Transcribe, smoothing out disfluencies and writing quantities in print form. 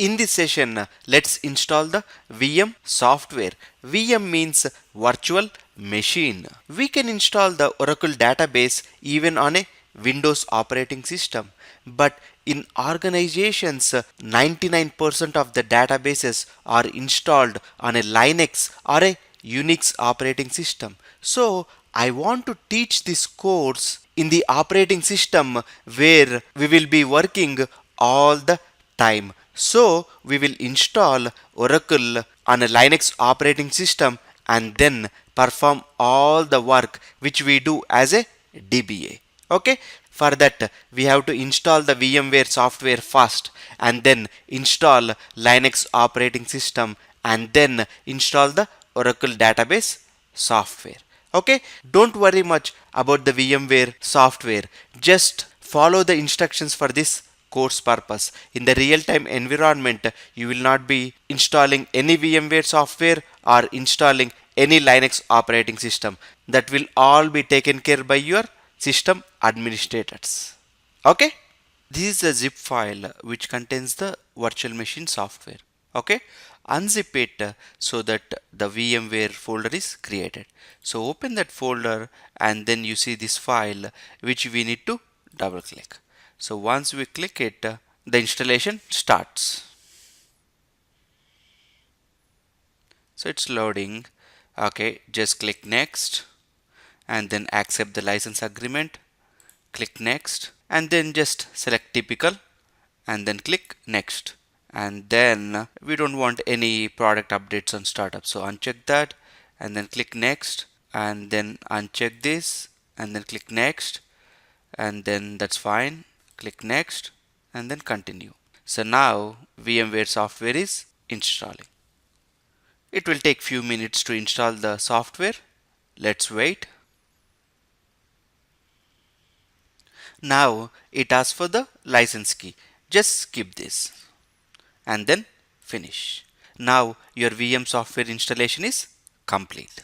In this session, let's install the VM software. VM means virtual machine. We can install the Oracle database even on a Windows operating system. But in organizations, 99% of the databases are installed on a Linux or a Unix operating system. So I want to teach this course in the operating system where we will be working all the time. So we will install Oracle on a Linux operating system and then perform all the work which we do as a DBA. Okay, for that we have to install the VMware software first and then install Linux operating system and then install the Oracle database software. Okay, don't worry much about the VMware software, just follow the instructions for this course purpose. In the real-time environment, you will not be installing any VMware software or installing any Linux operating system. That will all be taken care by your system administrators. Okay, this is a zip file which contains the virtual machine software. Okay, unzip it so that the VMware folder is created. So open that folder and then you see this file which we need to double click. So once we click it, the installation starts. So it's loading. Okay, just click next and then accept the license agreement. Click next and then just select typical and then click next. And then we don't want any product updates on startup, so uncheck that and then click next and then uncheck this and then click next and then that's fine. Click next and then continue. So now VMware software is installing. It will take few minutes to install the software. Let's wait. Now it asks for the license key. Just skip this and then finish. Now your VM software installation is complete.